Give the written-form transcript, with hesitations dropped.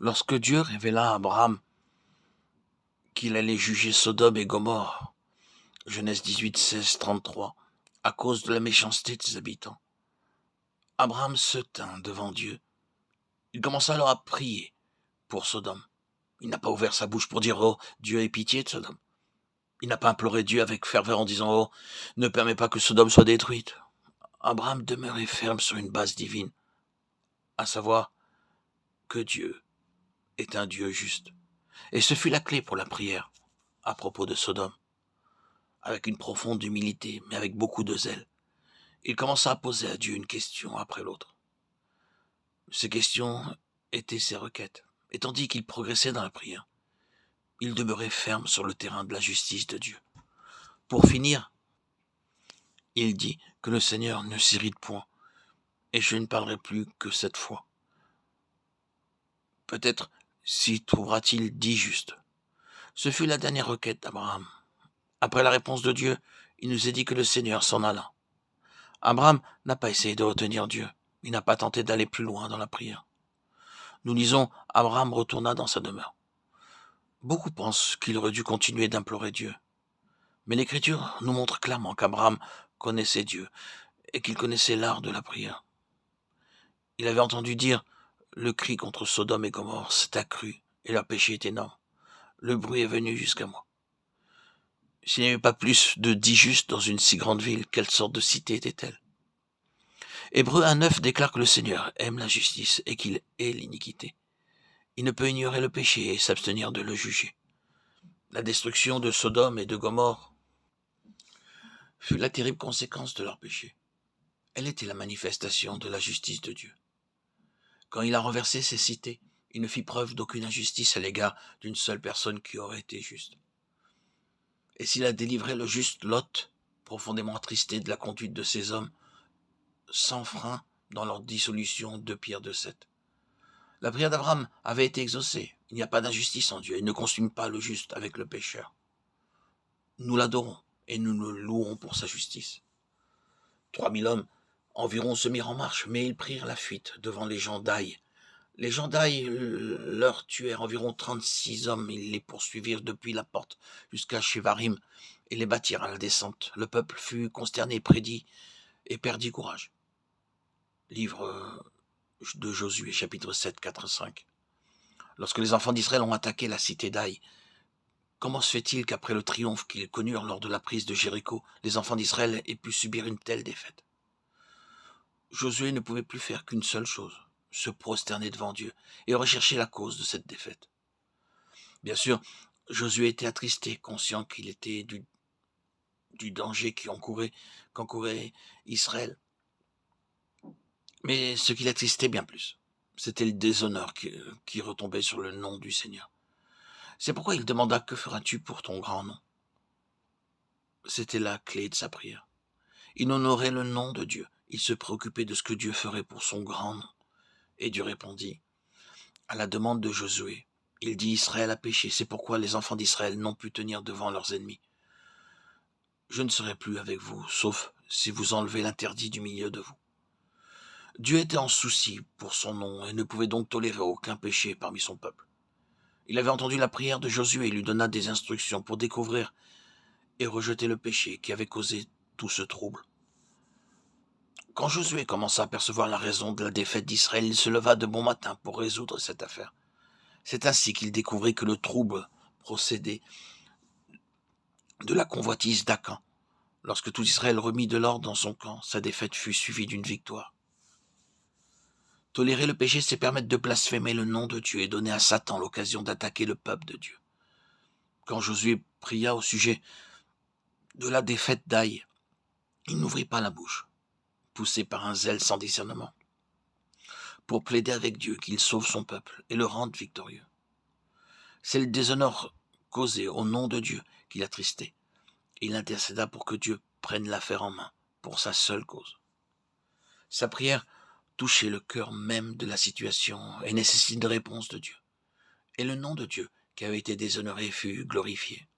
Lorsque Dieu révéla à Abraham qu'il allait juger Sodome et Gomorrhe, Genèse 18, 16, 33, à cause de la méchanceté de ses habitants, Abraham se tint devant Dieu. Il commença alors à prier pour Sodome. Il n'a pas ouvert sa bouche pour dire « Oh, Dieu ait pitié de Sodome ». Il n'a pas imploré Dieu avec ferveur en disant « Oh, ne permets pas que Sodome soit détruite ». Abraham demeurait ferme sur une base divine, à savoir que Dieu est un Dieu juste. Et ce fut la clé pour la prière à propos de Sodome. Avec une profonde humilité, mais avec beaucoup de zèle, il commença à poser à Dieu une question après l'autre. Ces questions étaient ses requêtes, et tandis qu'il progressait dans la prière, il demeurait ferme sur le terrain de la justice de Dieu. Pour finir, il dit que le Seigneur ne s'irrite point, et je ne parlerai plus que cette fois. Peut-être s'y trouvera-t-il 10 justes. Ce fut la dernière requête d'Abraham. Après la réponse de Dieu, il nous est dit que le Seigneur s'en alla. Abraham n'a pas essayé de retenir Dieu. Il n'a pas tenté d'aller plus loin dans la prière. Nous lisons, Abraham retourna dans sa demeure. Beaucoup pensent qu'il aurait dû continuer d'implorer Dieu. Mais l'Écriture nous montre clairement qu'Abraham connaissait Dieu et qu'il connaissait l'art de la prière. Il avait entendu dire « Le cri contre Sodome et Gomorrhe s'est accru et leur péché est énorme. Le bruit est venu jusqu'à moi. » S'il n'y avait pas plus de 10 justes dans une si grande ville, quelle sorte de cité était-elle? Hébreux 1,9 déclare que le Seigneur aime la justice et qu'il hait l'iniquité. Il ne peut ignorer le péché et s'abstenir de le juger. La destruction de Sodome et de Gomorrhe fut la terrible conséquence de leur péché. Elle était la manifestation de la justice de Dieu. Quand il a renversé ces cités, il ne fit preuve d'aucune injustice à l'égard d'une seule personne qui aurait été juste. Et s'il a délivré le juste Lot, profondément attristé de la conduite de ces hommes, sans frein dans leur dissolution, 2 Pierre 2,7. La prière d'Abraham avait été exaucée. Il n'y a pas d'injustice en Dieu. Il ne consume pas le juste avec le pécheur. Nous l'adorons et nous le louons pour sa justice. 3000 hommes environ se mirent en marche, mais ils prirent la fuite devant les gens d'Aï. Les gens d'Aï leur tuèrent environ 36 hommes. Ils les poursuivirent depuis la porte jusqu'à Shevarim et les battirent à la descente. Le peuple fut consterné, prédit et perdit courage. Livre de Josué, chapitre 7, 4, 5. Lorsque les enfants d'Israël ont attaqué la cité d'Aï, comment se fait-il qu'après le triomphe qu'ils connurent lors de la prise de Jéricho, les enfants d'Israël aient pu subir une telle défaite? Josué ne pouvait plus faire qu'une seule chose, se prosterner devant Dieu et rechercher la cause de cette défaite. Bien sûr, Josué était attristé, conscient qu'il était du danger qu'encourait Israël. Mais ce qui l'attristait bien plus, c'était le déshonneur qui retombait sur le nom du Seigneur. C'est pourquoi il demanda « Que feras-tu pour ton grand nom ?» C'était la clé de sa prière. Il honorait le nom de Dieu. Il se préoccupait de ce que Dieu ferait pour son grand nom. Et Dieu répondit à la demande de Josué. Il dit « Israël a péché, c'est pourquoi les enfants d'Israël n'ont pu tenir devant leurs ennemis. Je ne serai plus avec vous, sauf si vous enlevez l'interdit du milieu de vous. » Dieu était en souci pour son nom et ne pouvait donc tolérer aucun péché parmi son peuple. Il avait entendu la prière de Josué et lui donna des instructions pour découvrir et rejeter le péché qui avait causé tout ce trouble. Quand Josué commença à percevoir la raison de la défaite d'Israël, il se leva de bon matin pour résoudre cette affaire. C'est ainsi qu'il découvrit que le trouble procédait de la convoitise d'Akan. Lorsque tout Israël remit de l'ordre dans son camp, sa défaite fut suivie d'une victoire. Tolérer le péché, c'est permettre de blasphémer le nom de Dieu et donner à Satan l'occasion d'attaquer le peuple de Dieu. Quand Josué pria au sujet de la défaite d'Aï, il n'ouvrit pas la bouche, poussé par un zèle sans discernement, pour plaider avec Dieu qu'il sauve son peuple et le rende victorieux. C'est le déshonneur causé au nom de Dieu qui l'attristait. Il intercéda pour que Dieu prenne l'affaire en main, pour sa seule cause. Sa prière touchait le cœur même de la situation et nécessite une réponse de Dieu. Et le nom de Dieu qui avait été déshonoré fut glorifié.